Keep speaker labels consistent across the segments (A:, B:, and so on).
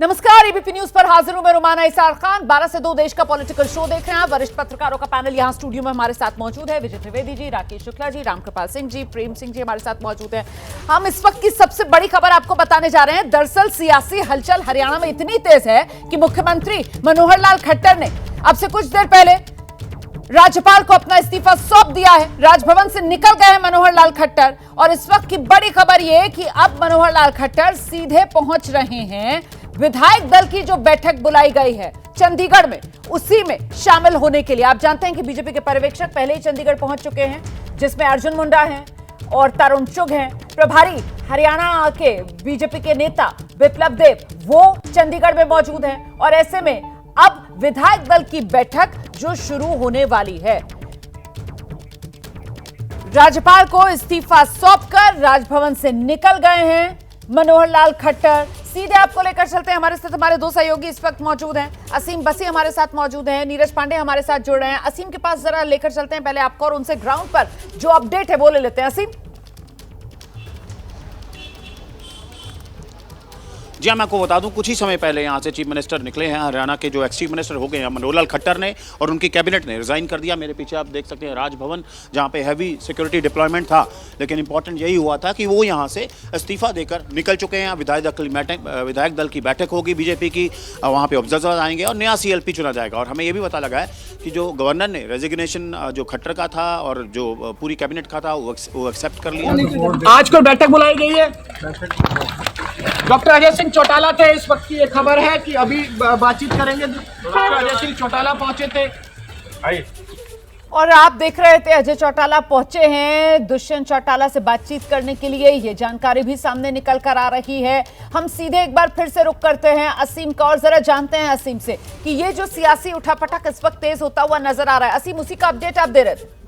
A: नमस्कार, ABP news पर हाजिर हूं मैं रुमाना इसार खान। 12 से 2 देश का पॉलिटिकल शो देख रहे हैं। वरिष्ठ पत्रकारों का पैनल यहां स्टूडियो में हमारे साथ मौजूद है। विजय त्रिवेदी जी, राकेश शुक्ला जी, रामकृपाल सिंह जी, प्रेम सिंह जी हमारे साथ मौजूद हैं। हम इस वक्त की सबसे बड़ी खबर आपको बताने जा रहे हैं। दरअसल सियासी हलचल हरियाणा में इतनी तेज है कि मुख्यमंत्री मनोहर लाल खट्टर ने अब से कुछ देर पहले राज्यपाल को अपना इस्तीफा सौंप दिया है। राजभवन से निकल गए हैं मनोहर लाल खट्टर और इस वक्त की बड़ी खबर यह है कि अब मनोहर लाल खट्टर सीधे पहुंच रहे हैं विधायक दल की जो बैठक बुलाई गई है चंडीगढ़ में, उसी में शामिल होने के लिए। आप जानते हैं कि बीजेपी के पर्यवेक्षक पहले ही चंडीगढ़ पहुंच चुके हैं, जिसमें अर्जुन मुंडा हैं और तरुण चुग हैं। प्रभारी हरियाणा के बीजेपी के नेता विप्लव देव वो चंडीगढ़ में मौजूद हैं और ऐसे में अब विधायक दल की बैठक जो शुरू होने वाली है, राज्यपाल को इस्तीफा सौंपकर राजभवन से निकल गए हैं मनोहर लाल खट्टर। सीधे आपको लेकर चलते हैं। हमारे साथ हमारे दो सहयोगी इस वक्त मौजूद हैं। असीम बसी हमारे साथ मौजूद हैं, नीरज पांडे हमारे साथ जुड़ रहे हैं। असीम के पास जरा लेकर चलते हैं पहले आपको और उनसे ग्राउंड पर जो अपडेट है वो ले लेते हैं। असीम
B: जी हाँ, मैं आपको बता दूं, कुछ ही समय पहले यहाँ से चीफ मिनिस्टर निकले हैं। हरियाणा के जो एक्स चीफ मिनिस्टर हो गए हैं मनोहर लाल खट्टर ने और उनकी कैबिनेट ने रिजाइन कर दिया। मेरे पीछे आप देख सकते हैं राजभवन, जहाँ पे हैवी सिक्योरिटी डिप्लॉयमेंट था, लेकिन इंपॉर्टेंट यही हुआ था कि वो यहाँ से इस्तीफा देकर निकल चुके हैं। विधायक दल की बैठक होगी बीजेपी की, वहाँ पर ऑब्जर्वर आएंगे और नया CLP चुना जाएगा। और हमें ये भी पता लगा है कि जो गवर्नर ने रेजिग्नेशन जो खट्टर का था और जो पूरी कैबिनेट का था वो एक्सेप्ट कर लिया।
C: आज कोई बैठक बुलाई गई है। डॉक्टर अजय सिंह चौटाला थे। इस वक्त की ये खबर है कि अभी बातचीत करेंगे। डॉक्टर अजय सिंह चौटाला पहुंचे थे
A: और आप देख रहे थे अजय चौटाला पहुंचे हैं दुष्यंत चौटाला से बातचीत करने के लिए। ये जानकारी भी सामने निकल कर आ रही है। हम सीधे एक बार फिर से रुक करते हैं असीम का और जरा जानते हैं असीम से कि ये जो सियासी उठापटक इस वक्त तेज होता हुआ नजर आ रहा है, असीम उसी का अपडेट आप दे रहे थे।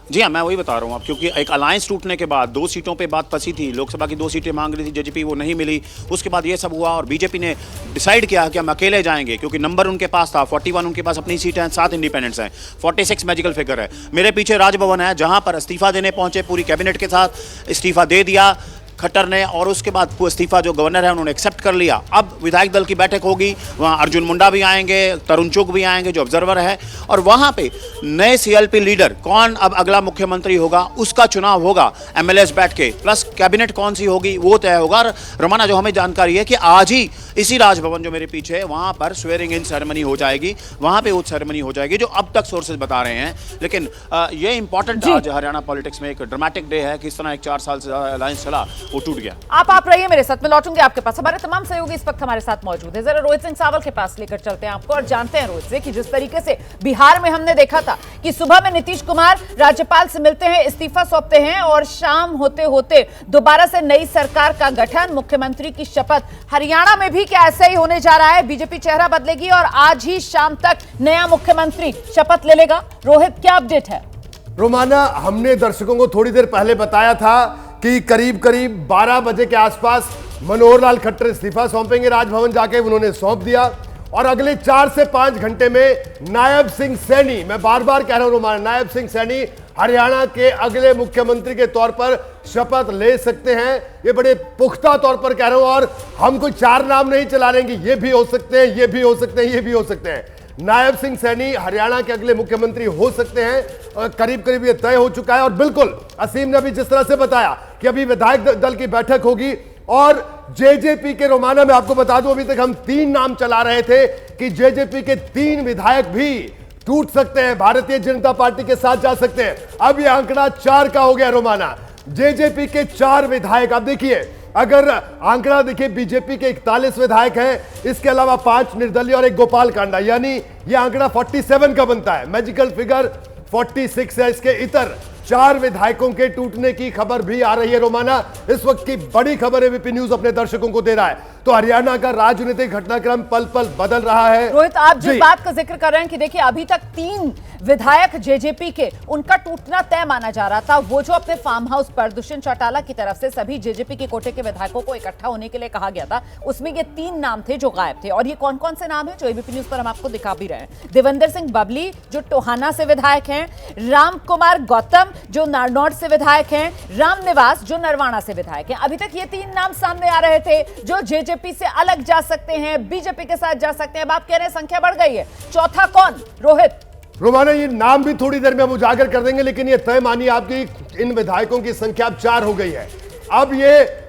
B: जी हाँ, मैं वही बता रहा हूँ। अब क्योंकि एक अलायंस टूटने के बाद 2 सीटों पे बात फंसी थी, लोकसभा की 2 सीटें मांग रही थी जेजेपी, वो नहीं मिली। उसके बाद ये सब हुआ और बीजेपी ने डिसाइड किया कि हम अकेले जाएंगे, क्योंकि नंबर उनके पास था 41, उनके पास अपनी सीट हैं, 7 इंडिपेंडेंट्स हैं, 46 मैजिकल फिगर है। मेरे पीछे राजभवन है, जहाँ पर इस्तीफा देने पहुंचे पूरी कैबिनेट के साथ। इस्तीफा दे दिया खट्टर ने और उसके बाद इस्तीफा जो गवर्नर है उन्होंने एक्सेप्ट कर लिया। अब विधायक दल की बैठक होगी, वहाँ अर्जुन मुंडा भी आएंगे, तरुण चुग भी आएंगे जो ऑब्जर्वर है, और वहाँ पे नए CLP लीडर कौन अब अगला मुख्यमंत्री होगा उसका चुनाव होगा। MLAs बैठ के प्लस कैबिनेट कौन सी होगी वो तय होगा। और रमाना, जो हमें जानकारी है कि आज ही इसी राजभवन जो मेरे पीछे है वहाँ पर स्वेरिंग इन सेरेमनी हो जाएगी, वहाँ पे वो सेरेमनी हो जाएगी जो अब तक सोर्सेज बता रहे हैं। लेकिन ये इंपॉर्टेंट आज हरियाणा पॉलिटिक्स में एक ड्रामेटिक डे है। किस तरह एक 4 साल से अलायंस चला वो टूट गया।
A: आप रहिए मेरे साथ, मैं लौटूंगी आपके पास। हमारे तमाम सहयोगी इस वक्त हमारे साथ मौजूद है। जरा रोहित सिंह सावल के पास लेकर चलते हैं आपको और जानते हैं रोहित से कि जिस तरीके से बिहार में हमने देखा था कि सुबह में नीतीश कुमार राज्यपाल से मिलते हैं, इस्तीफा सौंपते हैं और शाम होते होते दोबारा से नई सरकार का गठन, मुख्यमंत्री की शपथ। हरियाणा में भी क्या ऐसा ही होने जा रहा है? बीजेपी चेहरा बदलेगी और आज ही शाम तक नया मुख्यमंत्री शपथ ले लेगा। रोहित, क्या अपडेट है?
D: रोमाना, हमने दर्शकों को थोड़ी देर पहले बताया था कि करीब 12 बजे के आसपास मनोहर लाल खट्टर इस्तीफा सौंपेंगे। राजभवन जाके उन्होंने सौंप दिया और अगले 4 से 5 घंटे में नायब सिंह सैनी, मैं बार बार कह रहा हूं रोमाना, नायब सिंह सैनी हरियाणा के अगले मुख्यमंत्री के तौर पर शपथ ले सकते हैं। ये बड़े पुख्ता तौर पर कह रहा हूं और हम कोई 4 नाम नहीं चला रहे हैं कि ये भी हो सकते हैं, ये भी हो सकते हैं, ये भी हो सकते हैं। नायब सिंह सैनी हरियाणा के अगले मुख्यमंत्री हो सकते हैं। करीब ये तय हो चुका है। और बिल्कुल असीम ने अभी जिस तरह से बताया कि अभी विधायक दल की बैठक होगी और जेजेपी के, रोमाना में आपको बता दूं, अभी तक हम 3 नाम चला रहे थे कि जेजेपी के 3 विधायक भी टूट सकते हैं, भारतीय जनता पार्टी के साथ जा सकते हैं। अब यह आंकड़ा 4 का हो गया रोमाना। जेजेपी के 4 विधायक, आप देखिए अगर आंकड़ा देखिए, बीजेपी के 41 विधायक हैं, इसके अलावा 5 निर्दलीय और 1 गोपाल कांडा, यानी यह आंकड़ा 47 का बनता है। मैजिकल फिगर 46 है। इसके इतर 4 विधायकों के टूटने की खबर भी आ रही है रोमाना। इस वक्त की बड़ी खबर एबीपी न्यूज अपने दर्शकों को दे रहा है। तो हरियाणा का राजनीतिक घटनाक्रम पल पल बदल रहा है।
A: रोहित, आप जिस
D: जी।
A: बात का जिक्र कर रहे हैं कि देखिए अभी तक 3 विधायक जेजेपी के उनका टूटना तय माना जा रहा था। वो जो अपने फार्म हाउस पर दुष्यंत चौटाला की तरफ से सभी जेजेपी के कोटे के विधायकों को इकट्ठा होने के लिए कहा गया था, उसमें ये 3 नाम थे जो गायब थे। और ये कौन कौन से नाम है जो एबीपी न्यूज पर हम आपको दिखा भी रहे हैं। देवेंद्र सिंह बबली जो टोहाना से विधायक हैं, राम कुमार गौतम जो नारनौड से विधायक हैं, राम निवास जो नरवाना से विधायक हैं। अभी तक ये 3 नाम सामने आ रहे थे जो जेजेपी से अलग जा सकते हैं, बीजेपी के साथ जा सकते हैं। अब आप कह रहे हैं संख्या बढ़ गई है, चौथा कौन? रोहित,
D: रोमाना, ये नाम भी थोड़ी देर में हम उजागर कर देंगे, लेकिन ये तय मानिए आपकी इन विधायकों की संख्या अब 4 हो गई है। अब ये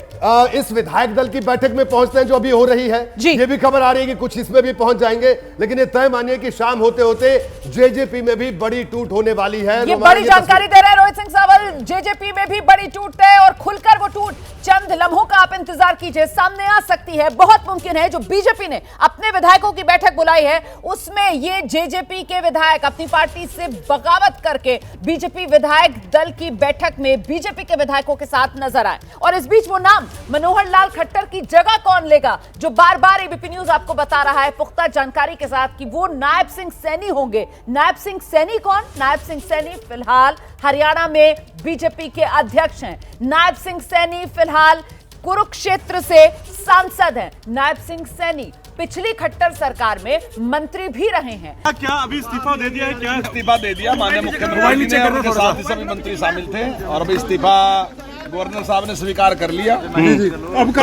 D: इस विधायक दल की बैठक में पहुंचते हैं जो अभी हो रही है। ये भी खबर आ रही है कि कुछ इसमें भी पहुंच जाएंगे, लेकिन ये तय मानिए कि शाम होते होते जेजेपी में भी बड़ी टूट होने वाली है।
A: ये बड़ी जानकारी दे रहे हैं रोहित सिंह सावल। जेजेपी में भी बड़ी टूट है और खुलकर वो टूट चंद लम्हों का आप इंतजार कीजिए, सामने आ सकती है। बहुत मुमकिन है जो बीजेपी ने अपने विधायकों की बैठक बुलाई है उसमें ये जेजेपी के विधायक अपनी पार्टी से बगावत करके बीजेपी विधायक दल की बैठक में बीजेपी के विधायकों के साथ नजर आए। और इस बीच वो नाम मनोहर लाल खट्टर की जगह कौन लेगा, जो बार बार एबीपी न्यूज आपको बता रहा है पुख्ता जानकारी के साथ कि वो नायब सिंह सैनी होंगे। नायब सिंह सैनी कौन? नायब सिंह सैनी फिलहाल हरियाणा में बीजेपी के अध्यक्ष हैं। नायब सिंह सैनी फिलहाल कुरुक्षेत्र से सांसद हैं। नायब सिंह सैनी पिछली खट्टर सरकार में मंत्री भी रहे हैं।
E: क्या अभी इस्तीफा दे दिया है? क्या
F: इस्तीफा दे दिया माननीय मुख्यमंत्री ने, उनके साथ ही सभी मंत्री शामिल थे और अभी इस्तीफा गवर्नर साहब ने स्वीकार कर लिया।
E: अब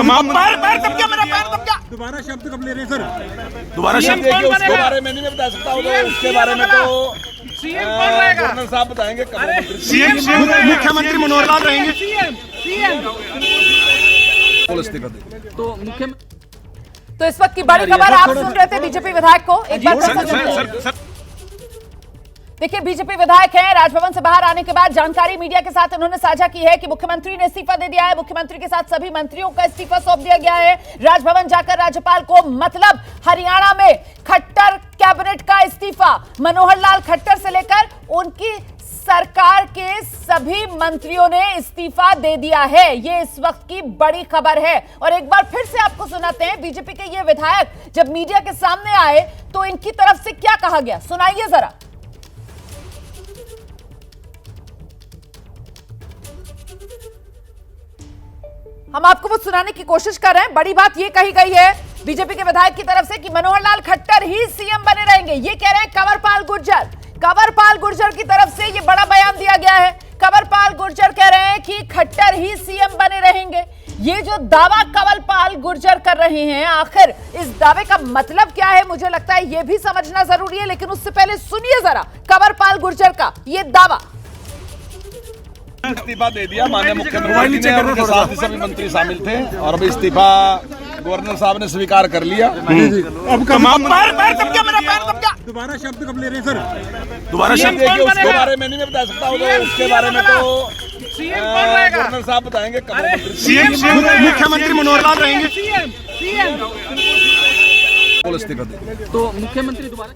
E: दोबारा शब्द कब ले रहे हैं सर?
F: दोबारा शब्द देखिए, उसके बारे में नहीं मैं बता सकता हूँ, उसके बारे में तो गवर्नर साहब बताएंगे।
E: सीएम मुख्यमंत्री मनोहर लाल रहेंगे।
F: इस्तीफा दे
A: तो इस वक्त की बड़ी खबर आप सुन रहे थे बीजेपी विधायक को एक बार फिर से सुनिए। देखिए बीजेपी विधायक हैं, राजभवन से बाहर आने के बाद जानकारी मीडिया के साथ उन्होंने साझा की है कि मुख्यमंत्री ने इस्तीफा दे दिया है। मुख्यमंत्री के साथ सभी मंत्रियों का इस्तीफा सौंप दिया गया है राजभवन जाकर राज्यपाल को। मतलब हरियाणा में खट्टर कैबिनेट का इस्तीफा, मनोहर लाल खट्टर से लेकर उनकी सरकार के सभी मंत्रियों ने इस्तीफा दे दिया है। ये इस वक्त की बड़ी खबर है। और एक बार फिर से आपको सुनाते हैं बीजेपी के ये विधायक जब मीडिया के सामने आए तो इनकी तरफ से क्या कहा गया, सुनाइए जरा। हम आपको वो सुनाने की कोशिश कर रहे हैं। बड़ी बात ये कही गई है बीजेपी के विधायक की तरफ से कि मनोहर लाल खट्टर ही सीएम बने रहेंगे। ये कह रहे हैं कंवरपाल गुर्जर। कंवरपाल गुर्जर की तरफ से ये बड़ा बयान दिया गया है। कंवरपाल गुर्जर कह रहे हैं कि खट्टर ही सीएम बने रहेंगे। ये जो दावा कंवरपाल गुर्जर कर रहे हैं, आखिर इस दावे का मतलब क्या है, मुझे लगता है ये भी समझना जरूरी है। लेकिन उससे पहले सुनिए जरा कंवरपाल गुर्जर का ये दावा।
F: इस्तीफा दे दिया माननीय मुख्यमंत्री ने, उनके साथ ही सभी मंत्री शामिल थे और अभी इस्तीफा गवर्नर साहब ने स्वीकार कर लिया।
E: अब दोबारा शब्द कब ले रहे हैं सर?
F: दोबारा शब्द देखिए, उसके बारे में नहीं मैं बता सकता हूँ, उसके बारे में तो गवर्नर साहब बताएंगे।
E: सीएम मुख्यमंत्री मनोहर लाल रहेंगे।
F: इस्तीफा दे
G: तो मुख्यमंत्री दोबारा।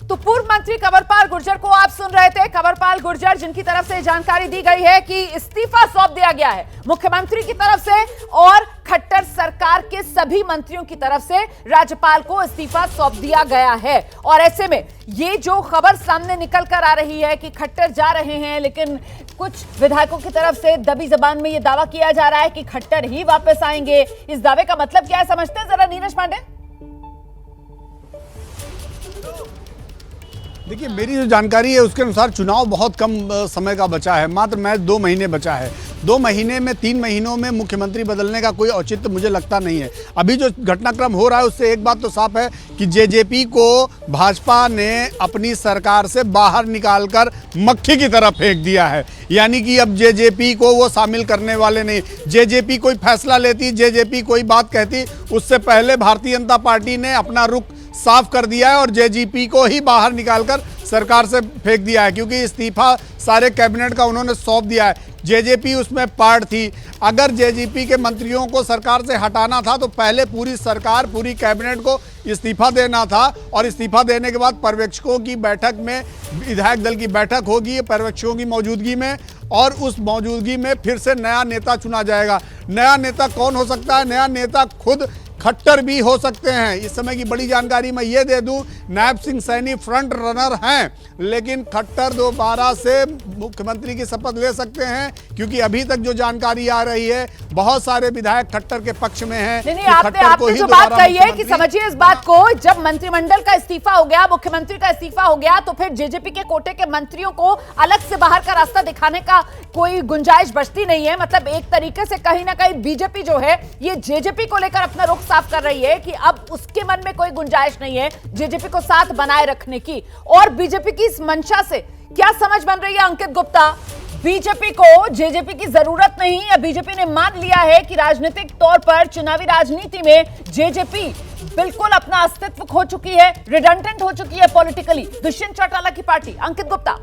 A: तो पूर्व मंत्री कंवरपाल गुर्जर को आप सुन रहे थे। कंवरपाल गुर्जर जिनकी तरफ से जानकारी दी गई है कि इस्तीफा सौंप दिया गया है मुख्यमंत्री की तरफ से और खट्टर सरकार के सभी मंत्रियों की तरफ से राज्यपाल को इस्तीफा सौंप दिया गया है। और ऐसे में ये जो खबर सामने निकल कर आ रही है कि खट्टर जा रहे हैं, लेकिन कुछ विधायकों की तरफ से दबी जबान में ये दावा किया जा रहा है कि खट्टर ही वापस आएंगे। इस दावे का मतलब क्या है समझते हैं जरा नीरज पांडे।
H: देखिए मेरी जो जानकारी है उसके अनुसार चुनाव बहुत कम समय का बचा है, मात्र महज 2 महीने बचा है। 2 महीने में 3 महीनों में मुख्यमंत्री बदलने का कोई औचित्य मुझे लगता नहीं है। अभी जो घटनाक्रम हो रहा है उससे एक बात तो साफ है कि जेजेपी को भाजपा ने अपनी सरकार से बाहर निकालकर मक्खी की तरह फेंक दिया है। यानी कि अब जेजेपी को वो शामिल करने वाले नहीं। जेजेपी कोई फैसला लेती, जेजेपी कोई बात कहती, उससे पहले भारतीय जनता पार्टी ने अपना रुख साफ कर दिया है और जेजेपी को ही बाहर निकालकर सरकार से फेंक दिया है, क्योंकि इस्तीफा सारे कैबिनेट का उन्होंने सौंप दिया है। जेजेपी उसमें पार्ट थी। अगर जेजेपी के मंत्रियों को सरकार से हटाना था तो पहले पूरी सरकार, पूरी कैबिनेट को इस्तीफा देना था और इस्तीफा देने के बाद पर्यवेक्षकों की बैठक में, विधायक दल की बैठक होगी पर्यवेक्षकों की मौजूदगी में और उस मौजूदगी में फिर से नया नेता चुना जाएगा। नया नेता कौन हो सकता है? नया नेता खुद खट्टर भी हो सकते हैं। इस समय की बड़ी जानकारी मैं ये दे दूं, नायब सिंह सैनी फ्रंट रनर हैं, लेकिन खट्टर दोबारा से मुख्यमंत्री की शपथ ले सकते हैं, क्योंकि अभी तक जो जानकारी आ रही है बहुत सारे विधायक खट्टर के पक्ष में हैं।
A: नहीं, आपने जो बात कही है कि समझिए इस बात को, जब मंत्रिमंडल का इस्तीफा हो गया, मुख्यमंत्री का इस्तीफा हो गया, तो फिर जेजेपी के कोटे के मंत्रियों को अलग से बाहर का रास्ता दिखाने का कोई गुंजाइश बचती नहीं है। मतलब एक तरीके से कहीं ना कहीं बीजेपी जो है ये जेजेपी को लेकर अपना रुख साफ कर रही है कि अब उसके मन में कोई गुंजाइश नहीं है जेजेपी को साथ बनाए रखने की। और बीजेपी की इस मंशा से क्या समझ बन रही है अंकित गुप्ता? बीजेपी को जेजेपी की जरूरत नहीं, या बीजेपी ने मान लिया है कि राजनीतिक तौर पर चुनावी राजनीति में जेजेपी बिल्कुल अपना अस्तित्व खो चुकी है, रिडंडेंट हो चुकी है पॉलिटिकली, दुष्यंत चौटाला की पार्टी? अंकित गुप्ता,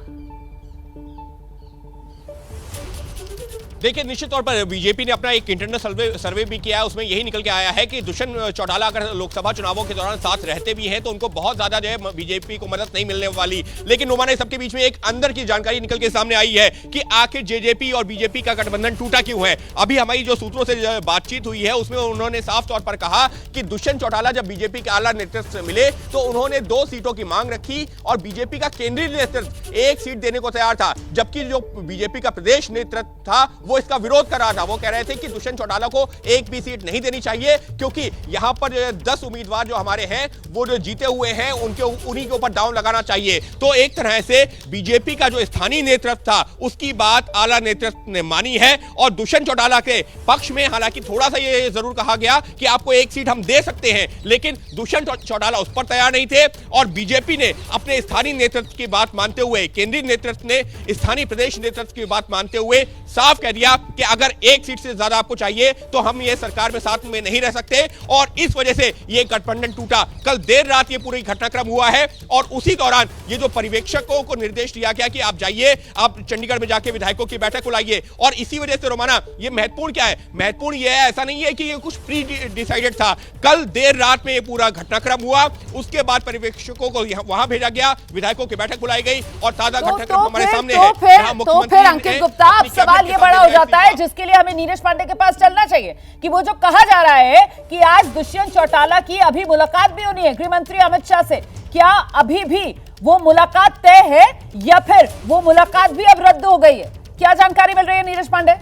G: देखिए, निश्चित तौर पर बीजेपी ने अपना एक इंटरनल सर्वे भी किया है, उसमें यही निकल के आया है कि दुष्यंत चौटाला अगर लोकसभा चुनावों के दौरान साथ रहते भी हैं तो उनको बहुत ज्यादा जो है बीजेपी को मदद नहीं मिलने वाली। लेकिन रोमाना सबके बीच में एक अंदर की जानकारी निकल के सामने आई है कि आखिर जेजेपी और बीजेपी का गठबंधन टूटा क्यों है। अभी हमारी जो सूत्रों से बातचीत हुई है उसमें उन्होंने साफ तौर पर कहा कि दुष्यंत चौटाला जब बीजेपी के आला नेतृत्व से मिले तो उन्होंने 2 सीटों की मांग रखी और बीजेपी का केंद्रीय नेतृत्व 1 सीट देने को तैयार था, जबकि जो बीजेपी का प्रदेश नेतृत्व था वो इसका विरोध कर रहा था। वो कह रहे थे कि दुष्यंत चौटाला को एक भी सीट नहीं देनी चाहिए, क्योंकि यहां पर 10 उम्मीदवार जो हमारे हैं वो जो जीते हुए हैं उन्हीं के ऊपर दांव लगाना चाहिए। तो एक तरह से बीजेपी का जो स्थानीय नेतृत्व था उसकी बात आला नेतृत्व ने मानी है और दुष्यंत चौटाला के पक्ष में हालांकि थोड़ा सा ये जरूर कहा गया कि आपको 1 सीट हम दे सकते हैं, लेकिन दुष्यंत चौटाला उस पर तैयार नहीं थे। और बीजेपी ने अपने स्थानीय नेतृत्व की बात मानते हुए, केंद्रीय नेतृत्व ने स्थानीय प्रदेश नेतृत्व की बात मानते हुए साफ कह दिया कि अगर 1 सीट से ज्यादा आपको चाहिए तो हम ये सरकार में साथ में नहीं रह सकते, और इस वजह से ये गठबंधन टूटा। कल देर रात ये पूरी घटनाक्रम हुआ है और उसी दौरान ये जो पर्यवेक्षकों को निर्देश दिया गया कि आप जाइए, आप चंडीगढ़ में जाके विधायकों की बैठक बुलाइए। और इसी वजह से रोमाना ये महत्वपूर्ण क्या है? महत्वपूर्ण ये है, ऐसा नहीं है कि ये कुछ प्री डिसाइडेड था। कल देर रात में ये पूरा घटनाक्रम हुआ, उसके बाद पर्यवेक्षकों को वहां भेजा गया, विधायकों की बैठक बुलाई गई और ताजा घटनाक्रम हमारे सामने है।
A: तो फिर अंकित गुप्ता, अब सवाल ये बड़ा हो जाता है जिसके लिए हमें नीरज पांडे के पास चलना चाहिए कि वो जो कहा जा रहा है कि आज दुष्यंत चौटाला की अभी मुलाकात भी होनी है गृह मंत्री अमित शाह से, क्या अभी भी वो मुलाकात तय है या फिर वो मुलाकात भी अब रद्द हो गई है? क्या जानकारी मिल रही है नीरज पांडे?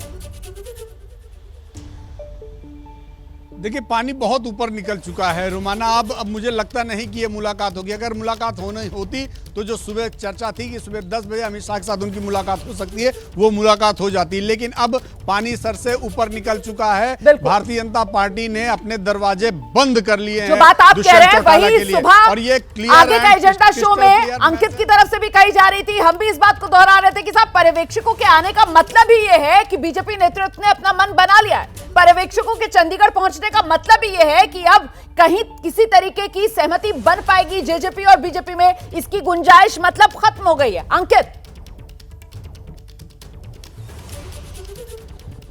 H: देखिए, पानी बहुत ऊपर निकल चुका है रोमाना। अब मुझे लगता नहीं कि ये मुलाकात होगी। अगर मुलाकात होती तो जो सुबह चर्चा थी कि सुबह 10 बजे अमित शाह के साथ उनकी मुलाकात हो सकती है, वो मुलाकात हो जाती। लेकिन अब पानी सर से ऊपर निकल चुका है। भारतीय जनता पार्टी ने अपने दरवाजे बंद कर लिए हैं।
A: जो बात आप कह रहे हैं वही सुबह और ये आगे का एजेंडा शो में अंकित की तरफ से भी कही जा रही थी। हम भी इस बात को दोहरा रहे थे कि साहब, पर्यवेक्षकों के आने का मतलब ही ये है कि बीजेपी नेतृत्व ने अपना मन बना लिया है। पर्यवेक्षकों के चंडीगढ़ पहुंचने का मतलब ही ये है कि अब कहीं किसी तरीके की सहमति बन पाएगी जेजेपी और बीजेपी में, इसकी गुंजाइश मतलब खत्म हो गई है। अंकित,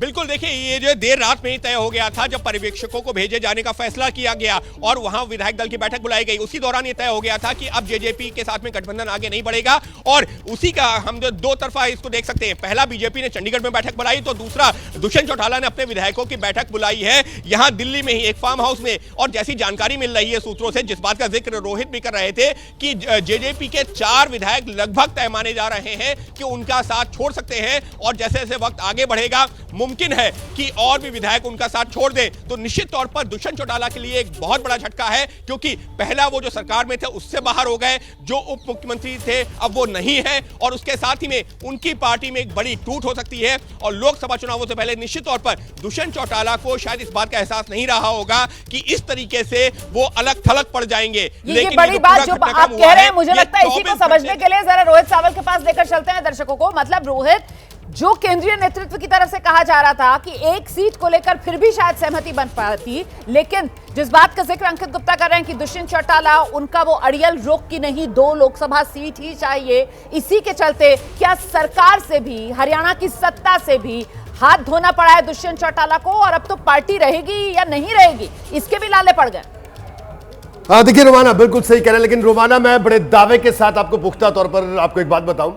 G: बिल्कुल, देखिए, ये जो देर रात में ही तय हो गया था जब पर्यवेक्षकों को भेजे जाने का फैसला किया गया और वहां विधायक दल की बैठक बुलाई गई। उसी दौरान ये तय हो गया था कि अब जेजेपी के साथ में गठबंधन आगे नहीं बढ़ेगा और उसी का हम जो 2 तरफा इसको देख सकते हैं। पहला बीजेपी ने चंडीगढ़ में बैठक बुलाई तो दूसरा दुष्यंत चौटाला ने अपने विधायकों की बैठक बुलाई है यहां दिल्ली में ही एक फार्म हाउस में। और जैसी जानकारी मिल रही है सूत्रों से, जिस बात का जिक्र रोहित भी कर रहे थे कि जेजेपी के 4 विधायक लगभग तय माने जा रहे हैं कि उनका साथ छोड़ सकते हैं और जैसे जैसे वक्त आगे बढ़ेगा मुमकिन है कि और भी विधायक उनका साथ छोड़ दें। तो निश्चित तौर पर दुष्यंत चौटाला के लिए एक बहुत बड़ा झटका है, क्योंकि पहला वो जो सरकार में थे उससे बाहर हो गए, जो उप मुख्यमंत्री थे अब वो नहीं है और उसके साथ ही में उनकी पार्टी में एक बड़ी टूट हो सकती है। और लोकसभा चुनावों से पहले निश्चित तौर पर दुष्यंत चौटाला को शायद इस बात का एहसास नहीं रहा होगा कि इस तरीके से वो अलग थलग पड़ जाएंगे।
A: लेकिन बड़ी बात जो आप कह रहे हैं, मुझे लगता है इसी को समझने के लिए जरा रोहित सावल के पास लेकर चलते हैं दर्शकों को। मतलब रोहित, जो केंद्रीय नेतृत्व की तरफ से कहा जा रहा था कि 1 सीट को लेकर फिर भी शायद सहमति बन पाती, लेकिन जिस बात का जिक्र अंकित गुप्ता कर रहे हैं कि दुष्यंत चौटाला उनका वो अड़ियल रुख की नहीं 2 लोकसभा सीट ही चाहिए, इसी के चलते क्या सरकार से भी, हरियाणा की सत्ता से भी हाथ धोना पड़ा है दुष्यंत चौटाला को और अब तो पार्टी रहेगी या नहीं रहेगी इसके भी लाले पड़ गए?
D: हाँ, देखिए रोमाना बिल्कुल सही कह रहे हैं, लेकिन रोमाना मैं बड़े दावे के साथ आपको पुख्ता तौर पर आपको एक बात बताऊं,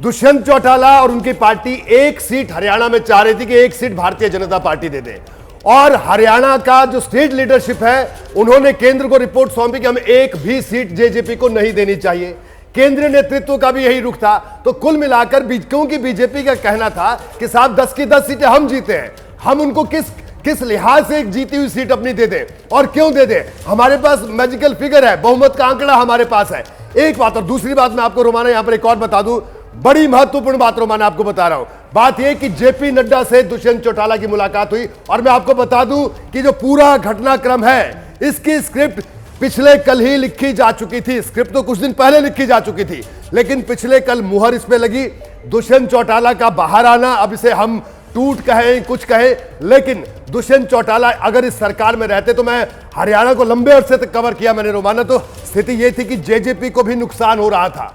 D: दुष्यंत चौटाला और उनकी पार्टी एक सीट हरियाणा में चाह रही थी कि एक सीट भारतीय जनता पार्टी दे दे, और हरियाणा का जो स्टेट लीडरशिप है उन्होंने केंद्र को रिपोर्ट सौंपी कि हमें एक भी सीट जेजेपी को नहीं देनी चाहिए। केंद्रीय नेतृत्व का भी यही रुख था। तो कुल मिलाकर क्योंकि बीजेपी का कहना था कि साहब 10 की 10 सीटें हम जीते हैं, हम उनको किस लिहाज से एक जीती हुई सीट अपनी दे दें और क्यों दे दें, हमारे पास मैजिकल फिगर है, बहुमत का आंकड़ा हमारे पास है। एक बात, और दूसरी बात मैं आपको रोमाना यहां पर एक और बता दूं, बड़ी महत्वपूर्ण बात रोमाना आपको बता रहा हूं। बात यह कि जेपी नड्डा से दुष्यंत चौटाला की मुलाकात हुई, और मैं आपको बता दूं कि जो पूरा घटनाक्रम है इसकी स्क्रिप्ट पिछले कल ही लिखी जा चुकी थी। स्क्रिप्ट तो कुछ दिन पहले लिखी जा चुकी थी, लेकिन पिछले कल मुहर इस पे लगी। दुष्यंत चौटाला का बाहर आना, अब इसे हम टूट कहें कुछ कहें, लेकिन दुष्यंत चौटाला अगर इस सरकार में रहते, तो मैं हरियाणा को लंबे अरसे तक कवर किया मैंने रोमाना, तो स्थिति यह थी कि जेजेपी को भी नुकसान हो रहा था,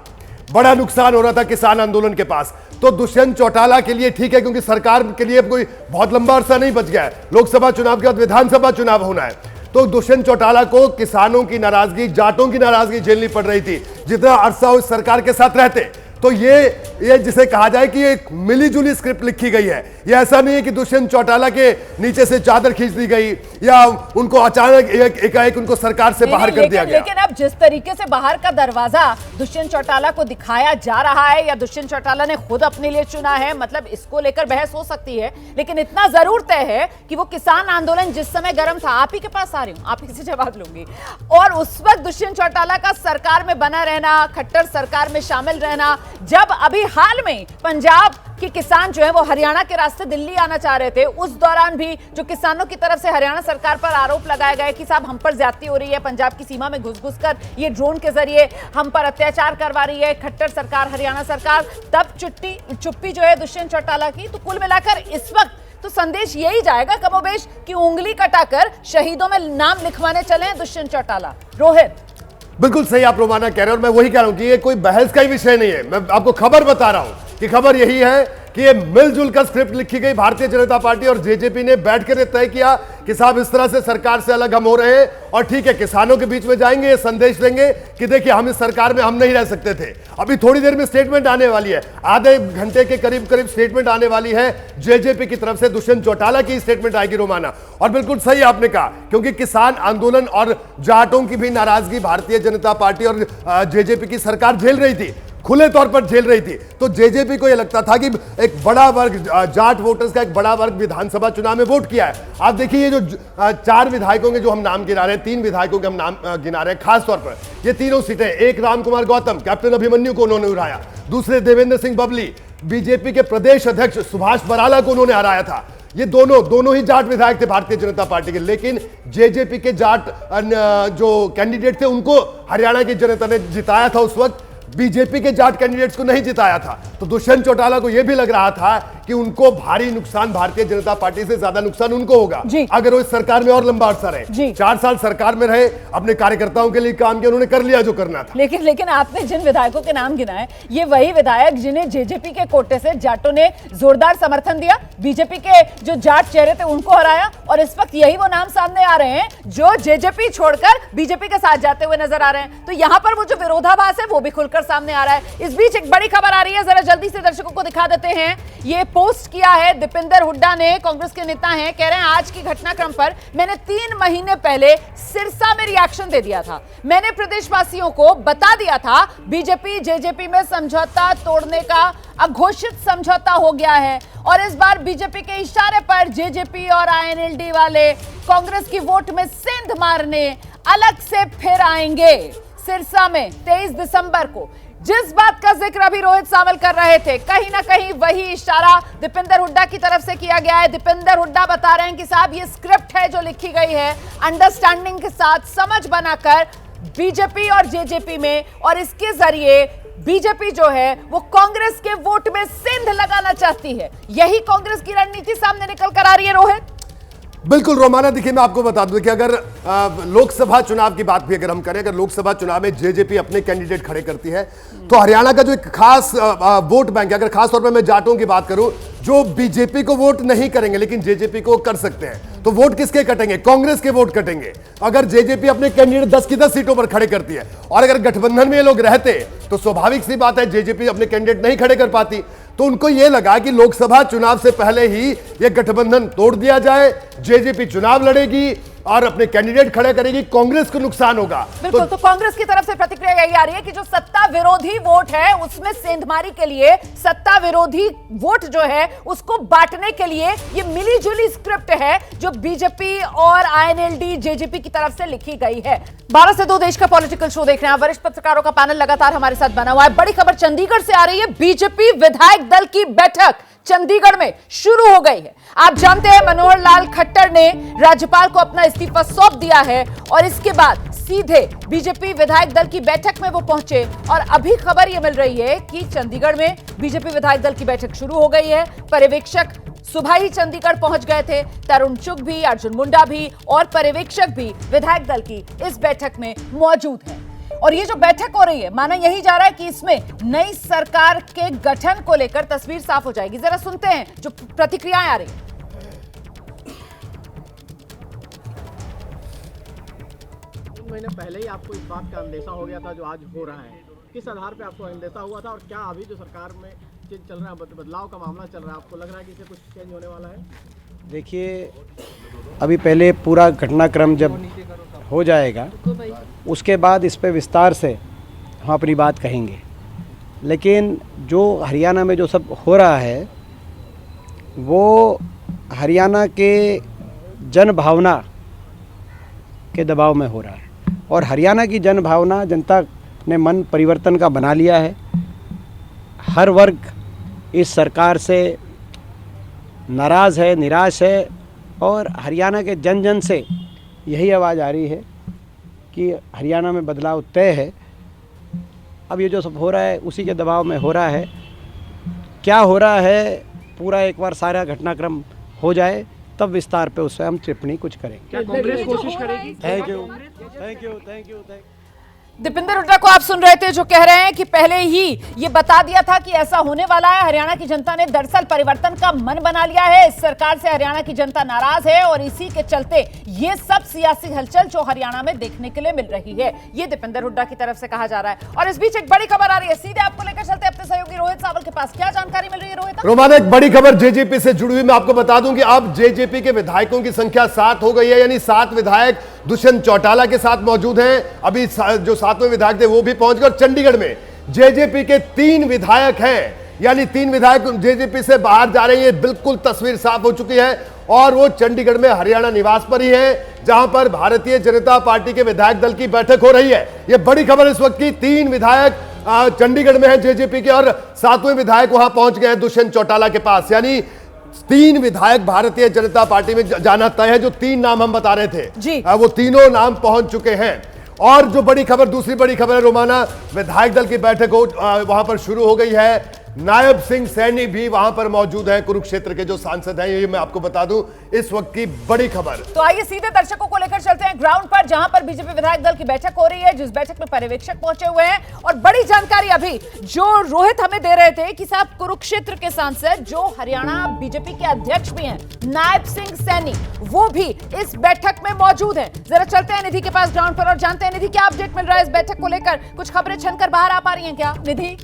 D: बड़ा नुकसान हो रहा था किसान आंदोलन के पास। तो दुष्यंत चौटाला के लिए ठीक है, क्योंकि सरकार के लिए कोई बहुत लंबा अरसा नहीं बच गया है, लोकसभा चुनाव के बाद विधानसभा चुनाव होना है। तो दुष्यंत चौटाला को किसानों की नाराजगी, जाटों की नाराजगी झेलनी पड़ रही थी जितना अरसा उस सरकार के साथ रहते। तो ये जिसे कहा जाए कि एक मिलीजुली स्क्रिप्ट लिखी गई है। ये ऐसा नहीं है कि दुष्यंत चौटाला के नीचे से चादर खींच दी गई या उनको अचानक एकाएक उनको सरकार से बाहर कर दिया गया।
A: लेकिन अब जिस तरीके से बाहर का दरवाजा दुष्यंत चौटाला को दिखाया जा रहा है, या दुष्यंत चौटाला ने खुद अपने लिए चुना है, मतलब इसको लेकर बहस हो सकती है, लेकिन इतना जरूर तय है कि वो किसान आंदोलन जिस समय गर्म था, आप ही के पास आ रही हूं, आप ही से जवाब लूंगी, और उस वक्त दुष्यंत चौटाला का सरकार में बना रहना, खट्टर सरकार में शामिल रहना, जब अभी हाल में पंजाब के किसान जो है वो हरियाणा के रास्ते दिल्ली आना चाह रहे थे, उस दौरान भी जो किसानों की तरफ से हरियाणा सरकार पर आरोप लगाए गए कि साहब हम पर ज्यादती हो रही है, पंजाब की सीमा में घुस कर ये ड्रोन के जरिए हम पर अत्याचार करवा रही है खट्टर सरकार, हरियाणा सरकार, तब चुप्पी जो है दुष्यंत चौटाला की। तो कुल मिलाकर इस वक्त तो संदेश यही जाएगा कमोबेश कि उंगली कटाकर शहीदों में नाम लिखवाने चले दुष्यंत चौटाला। रोहित,
D: बिल्कुल सही आप रोमाना कह रहे हो, और मैं वही कह रहा हूं कि ये कोई बहस का ही विषय नहीं है। मैं आपको खबर बता रहा हूं कि खबर यही है कि ये मिलजुल कर स्क्रिप्ट लिखी गई। भारतीय जनता पार्टी और जेजेपी ने बैठकर तय किया कि साहब इस तरह से सरकार से अलग हम हो रहे हैं, और ठीक है किसानों के बीच में जाएंगे, ये संदेश देंगे कि देखिए हम इस सरकार में हम नहीं रह सकते थे। अभी थोड़ी देर में स्टेटमेंट आने वाली है, आधे घंटे के करीब स्टेटमेंट आने वाली है जेजेपी की तरफ से, दुष्यंत चौटाला की स्टेटमेंट आएगी रोमाना। और बिल्कुल सही आपने कहा, क्योंकि किसान आंदोलन और जाटों की भी नाराजगी भारतीय जनता पार्टी और जेजेपी की सरकार झेल रही थी, खुले तौर पर झेल रही थी। तो जेजेपी को यह लगता था कि एक बड़ा वर्ग, जाट वोटर्स का एक बड़ा वर्ग विधानसभा चुनाव में वोट किया है। आप देखिए ये जो 4 विधायकों के जो हम नाम गिना रहे हैं, 3 विधायकों के हम नाम गिना रहे हैं, खास तौर पर ये तीनों सीटें, एक रामकुमार गौतम, कैप्टन अभिमन्यु को उन्होंने हराया, दूसरे देवेंद्र सिंह बबली, बीजेपी के प्रदेश अध्यक्ष सुभाष बराला को उन्होंने हराया था। ये दोनों ही जाट विधायक थे भारतीय जनता पार्टी के, लेकिन जेजेपी के जाट जो कैंडिडेट थे उनको हरियाणा की जनता ने जिताया था उस वक्त, बीजेपी के जाट कैंडिडेट्स को नहीं जिताया था। तो दुष्यंत चौटाला को यह भी लग रहा था कि उनको भारी नुकसान, भारतीय जनता पार्टी से ज्यादा नुकसान उनको होगा अगर वो इस सरकार में और लंबा अरसा रहे। 4 साल सरकार में रहे, अपने कार्यकर्ताओं के लिए काम किया, उन्होंने कर लिया जो करना था।
A: लेकिन आपने जिन विधायकों के नाम गिनाए, ये वही विधायक जिन्हें जेजेपी के कोटे से जाटों ने जोरदार समर्थन दिया, बीजेपी के जो जाट चेहरे थे उनको हराया, और इस वक्त यही वो नाम सामने आ रहे हैं जो जेजेपी छोड़कर बीजेपी के साथ जाते हुए नजर आ रहे हैं। तो यहां पर वो जो विरोधाभास है वो भी खुलकर सामने आ रहा है। इस बीच एक बड़ी खबर आ रही है, जरा जल्दी से दर्शकों को दिखा देते हैं। ये पोस्ट किया है दीपेंद्र हुड्डा ने, कांग्रेस के नेता हैं, कह रहे हैं आज की घटनाक्रम पर मैंने 3 महीने पहले सिरसा में रिएक्शन दे दिया था। मैंने प्रदेशवासियों को बता दिया था बीजेपी जेजेपी में समझौता तोड़ने का अघोषित समझौता हो गया है, और इस बार बीजेपी के इशारे पर जेजेपी और आईएनएलडी वाले कांग्रेस की वोट में सेंध मारने अलग से फिर आएंगे। सिरसा में 23 दिसंबर को जिस बात का जिक्र अभी रोहित सावल कर रहे थे, कहीं ना कहीं वही इशारा दीपेंद्र हुड्डा की तरफ से किया गया है। दीपेंद्र हुड्डा बता रहे हैं कि साहब ये स्क्रिप्ट है जो लिखी गई है अंडरस्टैंडिंग के साथ, समझ बनाकर बीजेपी और जेजेपी में, और इसके जरिए बीजेपी जो है वो कांग्रेस के वोट में सेंध लगाना चाहती है। यही कांग्रेस की रणनीति सामने निकल कर आ रही है रोहित।
D: बिल्कुल रोमाना, देखिए मैं आपको बता दूं कि अगर लोकसभा चुनाव की बात भी अगर हम करें, अगर लोकसभा चुनाव में जेजेपी अपने कैंडिडेट खड़े करती है तो हरियाणा का जो एक खास वोट बैंक है, अगर खास तौर पे मैं जाटों की बात करूं जो बीजेपी को वोट नहीं करेंगे लेकिन जेजेपी को कर सकते हैं, तो वोट किसके कटेंगे? कांग्रेस के वोट कटेंगे। अगर जेजेपी अपने कैंडिडेट 10 की 10 सीटों पर खड़े करती है और अगर गठबंधन में ये लोग रहते तो स्वाभाविक सी बात है जेजेपी अपने कैंडिडेट नहीं खड़े कर पाती। तो उनको यह लगा कि लोकसभा चुनाव से पहले ही यह गठबंधन तोड़ दिया जाए, जेजेपी चुनाव लड़ेगी और अपने कैंडिडेट खड़े करेगी, कांग्रेस को नुकसान होगा।
A: बिल्कुल, तो कांग्रेस की तरफ से प्रतिक्रिया यही आ रही है कि जो सत्ता विरोधी वोट है उसमें सेंधमारी के लिए सत्ता विरोधी वोट जो है उसको बांटने के लिए ये मिलीजुली स्क्रिप्ट है जो बीजेपी और आईएनएलडी जेजेपी की तरफ से लिखी गई है। 12 से 2 देश का पॉलिटिकल शो देख रहे हैं, वरिष्ठ पत्रकारों का पैनल लगातार हमारे साथ बना हुआ है। बड़ी खबर चंडीगढ़ से आ रही है, बीजेपी विधायक दल की बैठक चंडीगढ़ में शुरू हो गई है। आप जानते हैं मनोहर लाल खट्टर ने राज्यपाल को अपना इस्तीफा सौंप दिया है और इसके बाद सीधे बीजेपी विधायक दल की बैठक में वो पहुंचे और अभी खबर ये मिल रही है कि चंडीगढ़ में बीजेपी विधायक दल की बैठक शुरू हो गई है। पर्यवेक्षक सुबह ही चंडीगढ़ पहुंच गए थे, तरुण चुग भी, अर्जुन मुंडा भी और पर्यवेक्षक भी विधायक दल की इस बैठक में मौजूद है। और ये जो बैठक हो रही है माना यही जा रहा है कि इसमें नई सरकार के गठन को लेकर तस्वीर साफ हो जाएगी। जरा सुनते हैं जो प्रतिक्रियाएं आ रही हैं।
C: 3 महीने पहले ही आपको इस बात का अंदेशा हो गया था जो आज हो रहा है, किस आधार पे आपको अंदेशा हुआ था और क्या अभी जो सरकार में चेंज चल रहा है, बदलाव का मामला चल रहा है, आपको लग रहा है कि इससे कुछ चेंज होने वाला है?
I: देखिए, अभी पहले पूरा घटनाक्रम जब हो जाएगा उसके बाद इस पे विस्तार से हम अपनी बात कहेंगे। लेकिन जो हरियाणा में जो सब हो रहा है वो हरियाणा के जन भावना के दबाव में हो रहा है और हरियाणा की जन भावना, जनता ने मन परिवर्तन का बना लिया है। हर वर्ग इस सरकार से नाराज़ है, निराश है और हरियाणा के जन जन से यही आवाज़ आ रही है कि हरियाणा में बदलाव तय है। अब ये जो सब हो रहा है उसी के दबाव में हो रहा है। क्या हो रहा है पूरा एक बार सारा घटनाक्रम हो जाए तब विस्तार पे उससे हम टिप्पणी कुछ करेंगे।
C: क्या कांग्रेस कोशिश करेगी?
I: Thank you, thank you, thank you, thank.
A: Deepender Hooda को आप सुन रहे थे जो कह रहे हैं कि पहले ही ये बता दिया था कि ऐसा होने वाला है। हरियाणा की जनता ने दरअसल परिवर्तन का मन बना लिया है। इस सरकार से हरियाणा की जनता नाराज है और इसी के चलते ये सब सियासी हलचल जो हरियाणा में देखने के लिए मिल रही है, ये दीपेंद्र हुड्डा की तरफ से कहा जा रहा है। और इस बीच एक बड़ी खबर आ रही है, सीधे आपको लेकर चलते अपने सहयोगी रोहित सावल के पास। क्या जानकारी मिल रही है रोहित?
D: रोमाना, एक बड़ी खबर जेजेपी से जुड़ी हुई मैं आपको बता दूं कि अब जेजेपी के विधायकों की संख्या 7 हो गई है, यानी 7 विधायक दुष्यंत चौटाला के साथ मौजूद हैं। अभी जो 7वें विधायक थे वो भी पहुंच गए और चंडीगढ़ में जेजेपी के 3 विधायक हैं, यानी 3 विधायक जेजेपी से बाहर जा रहे हैं। बिल्कुल तस्वीर साफ हो चुकी है और वो चंडीगढ़ में हरियाणा निवास पर ही है जहां पर भारतीय जनता पार्टी के विधायक दल की बैठक हो रही है। यह बड़ी खबर इस वक्त की, 3 विधायक चंडीगढ़ में है जेजेपी के और 7वें विधायक वहां पहुंच गए हैं दुष्यंत चौटाला के पास। यानी 3 विधायक भारतीय जनता पार्टी में जाना तय है। जो 3 नाम हम बता रहे थे
A: जी,
D: वो तीनों नाम पहुंच चुके हैं। और जो बड़ी खबर, दूसरी बड़ी खबर है रोमाना, विधायक दल की बैठक वहां पर शुरू हो गई है। नायब सिंह सैनी भी वहां पर मौजूद हैं, कुरुक्षेत्र के जो सांसद हैं, ये मैं आपको बता दूं इस वक्त की बड़ी खबर।
A: तो आइए सीधे दर्शकों को लेकर चलते हैं ग्राउंड पर जहां पर बीजेपी विधायक दल की बैठक हो रही है, जिस बैठक में पर्यवेक्षक पहुंचे हुए हैं। और बड़ी जानकारी अभी जो रोहित हमें दे रहे थे कि साहब कुरुक्षेत्र के सांसद जो हरियाणा बीजेपी के अध्यक्ष भी हैं, नायब सिंह सैनी, वो भी इस बैठक में मौजूद हैं। जरा चलते हैं निधि के पास ग्राउंड पर और जानते हैं निधि क्या अपडेट मिल रहा है इस बैठक को लेकर। कुछ खबरें छनकर बाहर आ पा रही हैं क्या निधि?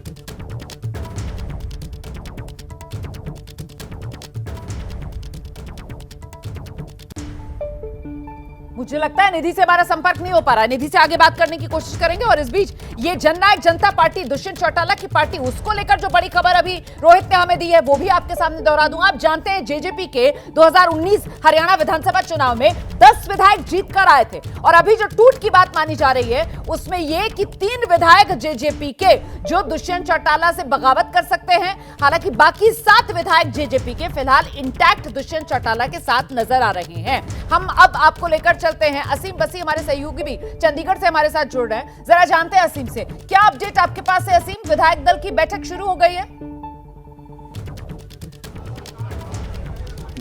A: मुझे लगता है निधि से हमारा संपर्क नहीं हो पा रहा है। निधि से आगे बात करने की कोशिश करेंगे। और इस बीच ये जननायक जनता पार्टी, दुष्यंत चौटाला की पार्टी, उसको लेकर जो बड़ी खबर अभी रोहित ने हमें दी है वो भी आपके सामने दोहरा दूं। आप जानते हैं जेजेपी के 2019 हरियाणा विधानसभा चुनाव में 10 विधायक जीत कर आए थे और अभी जो टूट की बात मानी जा रही है उसमें यह कि 3 विधायक जेजेपी के जो दुष्यंत चौटाला से बगावत कर सकते हैं। हालांकि बाकी 7 विधायक जेजेपी के फिलहाल इंटैक्ट दुष्यंत चौटाला के साथ नजर आ रहे हैं। हम अब आपको लेकर चलते हैं, असीम बसी हमारे सहयोगी भी चंडीगढ़ से हमारे साथ जुड़ रहे हैं। जरा जानते हैं असीम से क्या अपडेट आपके पास है। असीम, विधायक दल की बैठक शुरू हो गई है?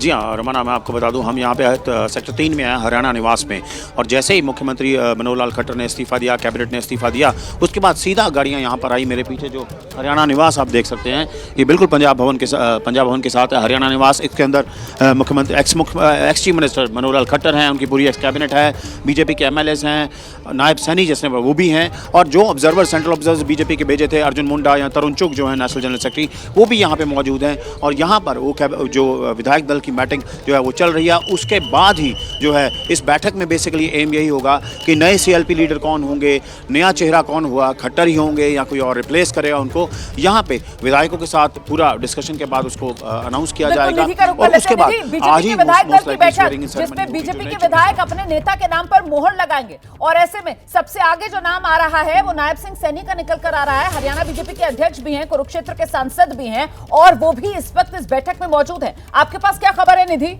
B: जी हाँ रमाना, मैं आपको बता दूं, हम यहाँ पे सेक्टर 3 में आए हरियाणा निवास में, और जैसे ही मुख्यमंत्री मनोहर लाल खट्टर ने इस्तीफा दिया, कैबिनेट ने इस्तीफा दिया, उसके बाद सीधा गाड़ियाँ यहाँ पर आई। मेरे पीछे जो हरियाणा निवास आप देख सकते हैं, ये बिल्कुल पंजाब भवन के साथ है हरियाणा निवास। इसके अंदर मुख्यमंत्री ex chief minister Manohar Lal Khattar हैं, उनकी पूरी एक्स कैबिनेट है, बीजेपी के MLAs हैं, नायब सैनी जिसने वो भी हैं, और जो ऑब्जर्वर सेंट्रल ऑब्जर्वर बीजेपी के भेजे थे अर्जुन मुंडा या तरुण चुग जो है नेशनल जनरल सेक्रेटरी, वो भी यहाँ पे मौजूद हैं। और यहाँ पर वो जो विधायक दल की मीटिंग जो है वो चल रही है। उसके बाद ही जो है इस बैठक में बेसिकली एम यही होगा कि नए CLP लीडर कौन होंगे, नया चेहरा कौन हुआ, खट्टर ही होंगे या कोई और रिप्लेस करेगा उनको। यहाँ पे विधायकों के साथ पूरा डिस्कशन के बाद उसको अनाउंस किया जाएगा, और उसके बाद आज ही
A: जिसमें बीजेपी के विधायक अपने नेता के नाम पर मोहर लगाएंगे। और ऐसे में सबसे आगे जो नाम आ रहा है वो नायब सिंह सैनी का निकल कर आ रहा है। हरियाणा बीजेपी के अध्यक्ष भी हैं, कुरुक्षेत्र के सांसद भी हैं, और वो भी इस वक्त इस बैठक में मौजूद हैं। आपके पास क्या खबर है निधि?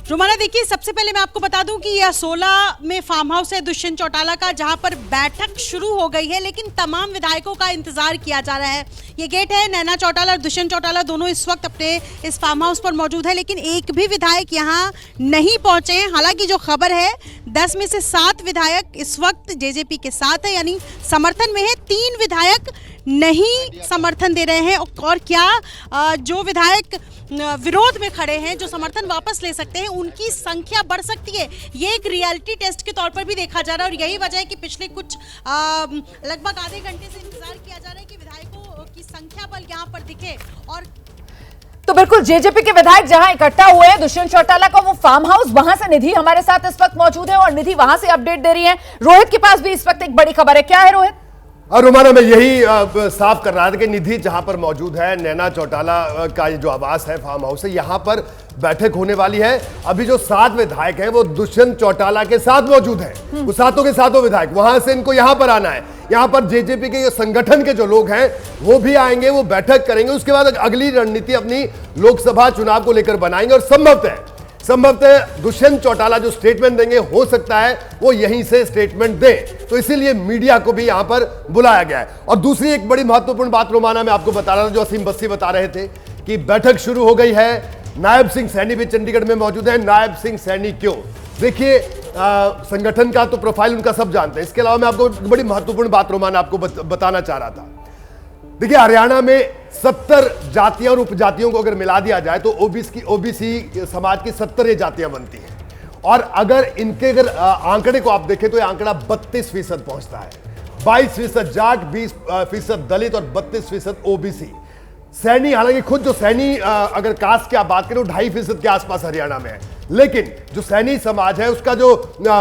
J: रोमाना, देखिए सबसे पहले मैं आपको बता दूं कि यह 16 में फार्म हाउस है दुष्यंत चौटाला का, जहां पर बैठक शुरू हो गई है, लेकिन तमाम विधायकों का इंतजार किया जा रहा है। ये गेट है, नैना चौटाला और दुष्यंत चौटाला दोनों इस वक्त अपने इस फार्म हाउस पर मौजूद है, लेकिन एक भी विधायक यहां नहीं पहुंचे हैं। हालांकि जो खबर है 10 में से 7 विधायक इस वक्त जेजेपी के साथ है, यानी समर्थन में है। 3 विधायक नहीं समर्थन दे रहे हैं, और क्या जो विधायक विरोध में खड़े हैं, जो समर्थन वापस ले सकते हैं, उनकी संख्या बढ़ सकती है। ये एक रियलिटी टेस्ट के तौर पर भी देखा जा रहा है, और यही वजह है कि पिछले कुछ लगभग आधे घंटे से इंतजार किया जा रहा है कि विधायकों की संख्या बल यहाँ पर दिखे। और
A: तो बिल्कुल जेजेपी के विधायक जहां इकट्ठा हुए हैं, दुष्यंत चौटाला का वो फार्म हाउस, वहां से निधि हमारे साथ इस वक्त मौजूद है, और निधि वहां से अपडेट दे रही है। रोहित के पास भी इस वक्त एक बड़ी खबर है, क्या है रोहित?
D: और रोमाना, मैं यही साफ कर रहा था कि निधि जहां पर मौजूद है, नैना चौटाला का जो आवास है, फार्म हाउस है, यहां पर बैठक होने वाली है। अभी जो 7 विधायक हैं वो दुष्यंत चौटाला के साथ मौजूद हैं, वो सातों के सातों विधायक, वहां से इनको यहां पर आना है। यहां पर जेजेपी के संगठन के जो लोग हैं वो भी आएंगे, वो बैठक करेंगे, उसके बाद अगली रणनीति अपनी लोकसभा चुनाव को लेकर बनाएंगे, और संभवतः दुष्यंत चौटाला जो स्टेटमेंट देंगे, हो सकता है वो यहीं से स्टेटमेंट दें, तो इसीलिए मीडिया को भी यहां पर बुलाया गया है। और दूसरी एक बड़ी महत्वपूर्ण बात रोमाना मैं आपको बता रहा था, जो असीम बस्सी बता रहे थे कि बैठक शुरू हो गई है। नायब सिंह सैनी भी चंडीगढ़ में मौजूद है। नायब सिंह सैनी क्यों? देखिए, संगठन का तो प्रोफाइल उनका सब जानते हैं। इसके अलावा मैं आपको बड़ी महत्वपूर्ण बात रोमाना आपको बताना चाह रहा था। देखिए, हरियाणा में 70 जातियां और उपजातियों को अगर मिला दिया जाए तो ओबीसी समाज की 70 जातियां बनती हैं, और अगर इनके आंकड़े को आप देखें तो यह आंकड़ा 32% पहुंचता है। 22% जाट, 20% दलित और 32% ओबीसी। सैनी, हालांकि खुद जो सैनी अगर कास्ट की आप बात करें 2.5% के आसपास हरियाणा में है, लेकिन जो सैनी समाज है उसका जो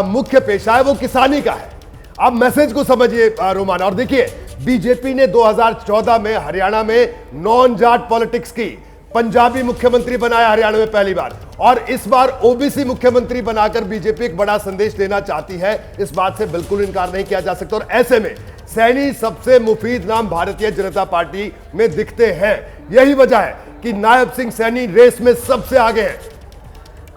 D: मुख्य पेशा है वो किसानी का है। आप मैसेज को समझिए रोमाना। और देखिए, बीजेपी ने 2014 में हरियाणा में नॉन जाट पॉलिटिक्स की, पंजाबी मुख्यमंत्री बनाया हरियाणा में पहली बार, और इस बार ओबीसी मुख्यमंत्री बनाकर बीजेपी एक बड़ा संदेश देना चाहती है। इस बात से बिल्कुल इनकार नहीं किया जा सकता, और ऐसे में सैनी सबसे मुफीद नाम भारतीय जनता पार्टी में दिखते हैं। यही वजह है कि नायब सिंह सैनी रेस में सबसे आगे हैं।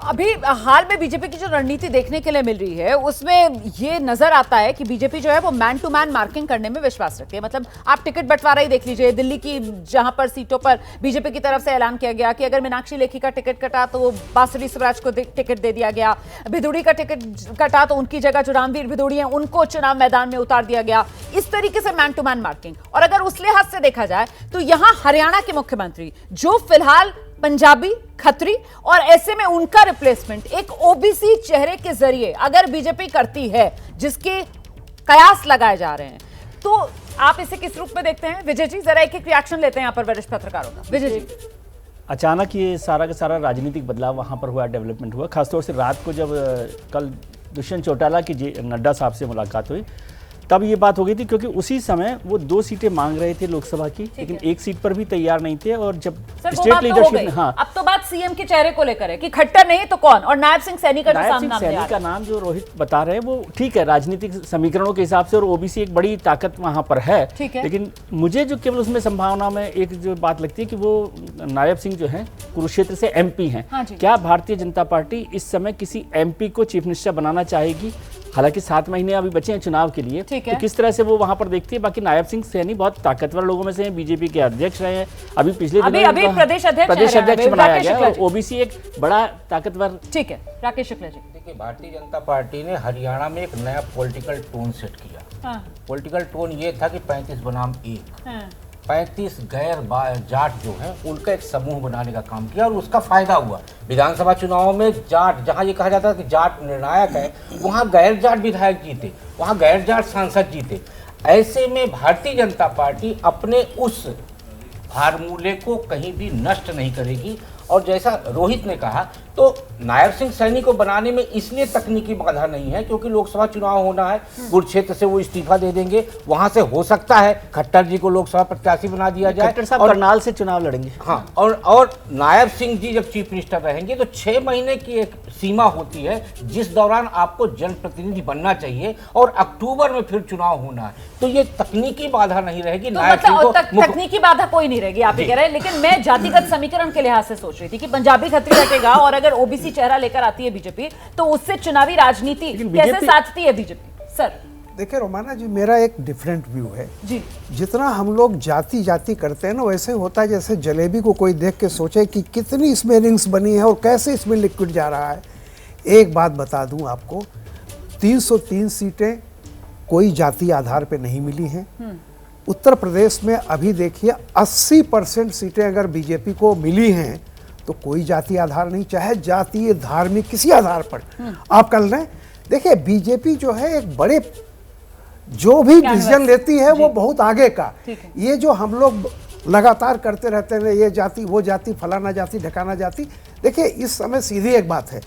A: अभी हाल में बीजेपी की जो रणनीति देखने के लिए मिल रही है उसमें ये नजर आता है कि बीजेपी जो है वो मैन टू मैन मार्किंग करने में विश्वास रखती है। मतलब आप टिकट बंटवारा ही देख लीजिए, दिल्ली की जहां पर सीटों पर बीजेपी की तरफ से ऐलान किया गया कि अगर मीनाक्षी लेखी का टिकट कटा तो बांसुरी स्वराज को टिकट दे दिया गया, भिदोड़ी का टिकट कटा तो उनकी जगह जो रामवीर भिदोड़ी है उनको चुनाव मैदान में उतार दिया गया। इस तरीके से मैन टू मैन मार्किंग। और अगर उस लिहाज से देखा जाए तो यहां हरियाणा के मुख्यमंत्री जो फिलहाल पंजाबी, खत्री, और ऐसे में उनका रिप्लेसमेंट एक ओबीसी चेहरे के जरिए अगर बीजेपी करती है, जिसके कयास लगाए जा रहे हैं, तो आप इसे किस रूप में देखते हैं? विजय जी, जरा एक रिएक्शन लेते हैं यहाँ पर वरिष्ठ पत्रकारों का। विजय जी,
K: अचानक ये सारा का सारा राजनीतिक बदलाव वहाँ पर हुआ, डेवलपमेंट हुआ, खासतौर से रात को जब कल दुष्यंत चौटाला की नड्डा साहब से मुलाकात हुई तब ये बात हो गई थी, क्योंकि उसी समय वो 2 सीटें मांग रहे थे लोकसभा की, लेकिन एक सीट पर भी तैयार नहीं थे। और जब स्टेट लीडरशिप, हाँ,
A: अब तो बात सीएम के चेहरे को लेकर है कि खट्टर नहीं तो कौन, और नायब सिंह सैनी का
K: का नाम जो रोहित बता रहे हैं वो ठीक है राजनीतिक समीकरणों के हिसाब से, और ओबीसी एक बड़ी ताकत वहां पर है। लेकिन मुझे जो केवल उसमें संभावना में एक जो बात लगती है कि वो नायब सिंह जो है कुरुक्षेत्र से MP हैं। क्या भारतीय जनता पार्टी इस समय किसी MP को चीफ मिनिस्टर बनाना चाहेगी? हालांकि 7 महीने अभी बचे हैं चुनाव के लिए,
A: ठीक है।
K: तो किस तरह से वो वहां पर देखती है। बाकी नायब सिंह सैनी बहुत ताकतवर लोगों में से हैं, बीजेपी के अध्यक्ष रहे हैं, अभी पिछले दिनों
A: अभी प्रदेश अध्यक्ष
K: बनाया गया और ओबीसी एक बड़ा ताकतवर।
A: ठीक है, राकेश शुक्ला जी।
L: देखिए, भारतीय जनता पार्टी ने हरियाणा में एक नया पॉलिटिकल टोन सेट किया। पॉलिटिकल टोन ये था कि 35 बनाम 1, 35 गैर जाट जो है उनका एक समूह बनाने का काम किया और उसका फायदा हुआ। विधानसभा चुनाव में जाट, जहां ये कहा जाता है कि जाट निर्णायक है, वहां गैर जाट विधायक जीते, वहां गैर जाट सांसद जीते। ऐसे में भारतीय जनता पार्टी अपने उस फार्मूले को कहीं भी नष्ट नहीं करेगी। और जैसा रोहित ने कहा, तो नायब सिंह सैनी को बनाने में इसलिए तकनीकी बाधा नहीं है क्योंकि लोकसभा चुनाव होना है, कुरुक्षेत्र से वो इस्तीफा दे देंगे, वहां से हो सकता है खट्टर जी को लोकसभा प्रत्याशी बना दिया जाए।
K: खट्टर साहब करनाल से चुनाव लड़ेंगे।
L: हाँ, और नायब सिंह जी जब चीफ मिनिस्टर रहेंगे तो 6 महीने की एक सीमा होती है जिस दौरान आपको जनप्रतिनिधि बनना चाहिए और अक्टूबर में फिर चुनाव होना है, तो ये तकनीकी बाधा नहीं रहेगी।
A: तो मतलब तकनीकी बाधा कोई नहीं रहेगी, आप ये कह रहे हैं। लेकिन मैं जातिगत समीकरण के लिहाज से सोच रही थी कि पंजाबी खत्री रखेगा और अगर ओबीसी चेहरा लेकर आती है बीजेपी तो उससे चुनावी राजनीति कैसे साधती है बीजेपी? सर
M: देखिए रोमाना जी, मेरा एक डिफरेंट व्यू है
A: जी।
M: जितना हम लोग जाति जाति करते हैं ना, वैसे होता है जैसे जलेबी को कोई देख के सोचे कि कितनी इसमें रिंग्स बनी है और कैसे इसमें लिक्विड जा रहा है। एक बात बता दूं आपको, 303 सीटें कोई जाति आधार पे नहीं मिली हैं। उत्तर प्रदेश में अभी देखिए 80% सीटें अगर बीजेपी को मिली हैं तो कोई जाति आधार नहीं, चाहे जातीय धार्मिक किसी आधार पर आप कर लें। देखिए बीजेपी जो है एक बड़े जो भी डिसीजन लेती है वो बहुत आगे का। ये जो हम लोग लगातार करते रहते हैं, ये जाति वो जाति फलाना जाति ढकाना जाति, देखिए इस समय सीधी एक बात है,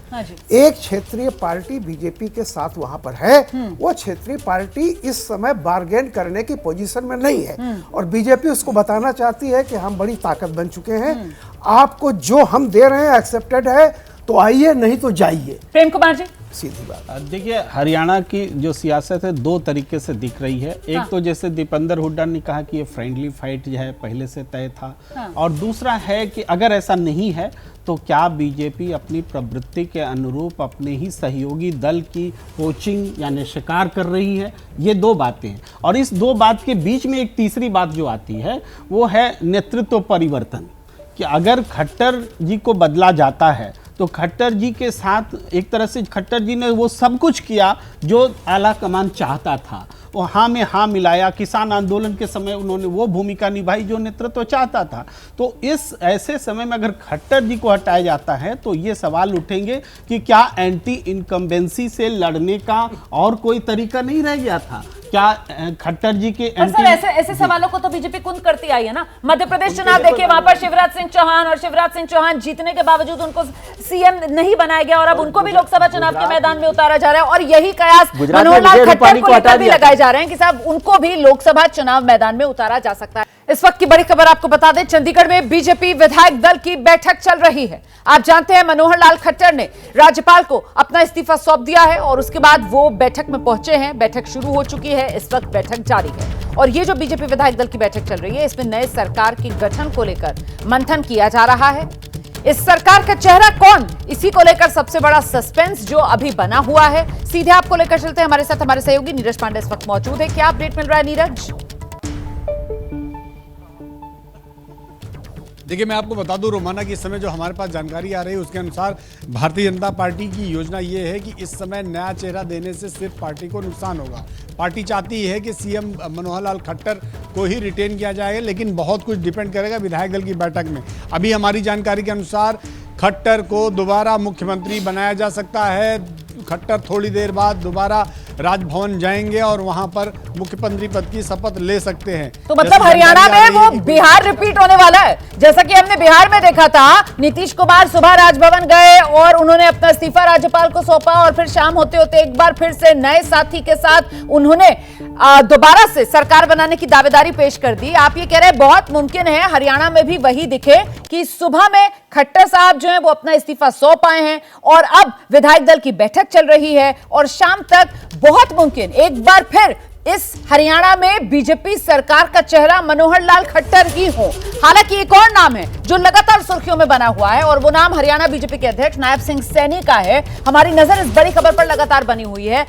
M: एक क्षेत्रीय पार्टी बीजेपी के साथ वहां पर है, वो क्षेत्रीय पार्टी इस समय बार्गेन करने की पोजीशन में नहीं है और बीजेपी उसको बताना चाहती है कि हम बड़ी ताकत बन चुके हैं, आपको जो हम दे रहे हैं एक्सेप्टेड है तो आइए, नहीं तो जाइए।
A: प्रेम कुमार जी,
M: सीधी बात।
H: देखिए हरियाणा की जो सियासत है 2 तरीके से दिख रही है। एक तो जैसे दीपेंद्र हुड्डा ने कहा कि ये फ्रेंडली फाइट जो है पहले से तय था, और दूसरा है कि अगर ऐसा नहीं है तो क्या बीजेपी अपनी प्रवृत्ति के अनुरूप अपने ही सहयोगी दल की कोचिंग यानी शिकार कर रही है। ये 2 बातें हैं और इस 2 बात के बीच में एक तीसरी बात जो आती है वो है नेतृत्व परिवर्तन, कि अगर खट्टर जी को बदला जाता है तो खट्टर जी के साथ एक तरह से खट्टर जी ने वो सब कुछ किया जो आला कमान चाहता था, वो हाँ में हाँ मिलाया। किसान आंदोलन के समय उन्होंने वो भूमिका निभाई जो नेतृत्व चाहता था। तो इस ऐसे समय में अगर खट्टर जी को हटाया जाता है तो ये सवाल उठेंगे कि क्या एंटी इनकम्बेंसी से लड़ने का और कोई तरीका नहीं रह गया था? क्या खट्टर जी के
A: सर ऐसे सवालों को तो बीजेपी कुंद करती आई है ना। मध्य प्रदेश चुनाव देखिए, वहां पर शिवराज सिंह चौहान, और शिवराज सिंह चौहान जीतने के बावजूद उनको सीएम नहीं बनाया गया और अब उनको भी लोकसभा चुनाव के मैदान में उतारा जा रहा है। और यही कयास मनोहर लाल खट्टर को लेकर भी लगाए जा रहे हैं कि साहब उनको भी लोकसभा चुनाव मैदान में उतारा जा सकता है। इस वक्त की बड़ी खबर आपको बता दें, चंडीगढ़ में बीजेपी विधायक दल की बैठक चल रही है। आप जानते हैं मनोहर लाल खट्टर ने राज्यपाल को अपना इस्तीफा सौंप दिया है और उसके बाद वो बैठक में पहुंचे हैं। बैठक शुरू हो चुकी है, इस वक्त बैठक जारी है और ये जो बीजेपी विधायक दल की बैठक चल रही है इसमें नए सरकार के गठन को लेकर मंथन किया जा रहा है। इस सरकार का चेहरा कौन, इसी को लेकर सबसे बड़ा सस्पेंस जो अभी बना हुआ है। सीधे आपको लेकर चलते हैं, हमारे साथ हमारे सहयोगी नीरज पांडे इस वक्त मौजूद है। क्या अपडेट मिल रहा है नीरज?
H: देखिए मैं आपको बता दूं रोमाना कि इस समय जो हमारे पास जानकारी आ रही है उसके अनुसार भारतीय जनता पार्टी की योजना ये है कि इस समय नया चेहरा देने से सिर्फ पार्टी को नुकसान होगा। पार्टी चाहती है कि सीएम मनोहर लाल खट्टर को ही रिटेन किया जाएगा, लेकिन बहुत कुछ डिपेंड करेगा विधायक दल की बैठक में। अभी हमारी जानकारी के अनुसार खट्टर को दोबारा मुख्यमंत्री बनाया जा सकता है। खट्टर थोड़ी देर बाद दोबारा राजभवन जाएंगे और वहां पर मुख्यमंत्री पद की शपथ ले सकते हैं।
A: तो मतलब हरियाणा में वो बिहार रिपीट होने वाला है, जैसा कि हमने बिहार में देखा था। नीतीश कुमार सुबह राजभवन गए और उन्होंने अपना इस्तीफा राज्यपाल को सौंपा और फिर शाम होते होते एक बार फिर से नए साथी के साथ उन्होंने दोबारा से सरकार बनाने की दावेदारी पेश कर दी। आप ये कह रहे हैं बहुत मुमकिन है हरियाणा में भी वही दिखे कि सुबह में खट्टर साहब जो हैं वो अपना इस्तीफा सौंप आए हैं और अब विधायक दल की बैठक चल रही है और शाम तक बहुत मुमकिन एक बार फिर इस हरियाणा में बीजेपी सरकार का चेहरा मनोहर लाल खट्टर ही हो। हालांकि एक और नाम है जो लगातार सुर्खियों में बना हुआ है और वो नाम हरियाणा बीजेपी के अध्यक्ष नायब सिंह सैनी का है। हमारी नजर इस बड़ी खबर पर लगातार बनी हुई है।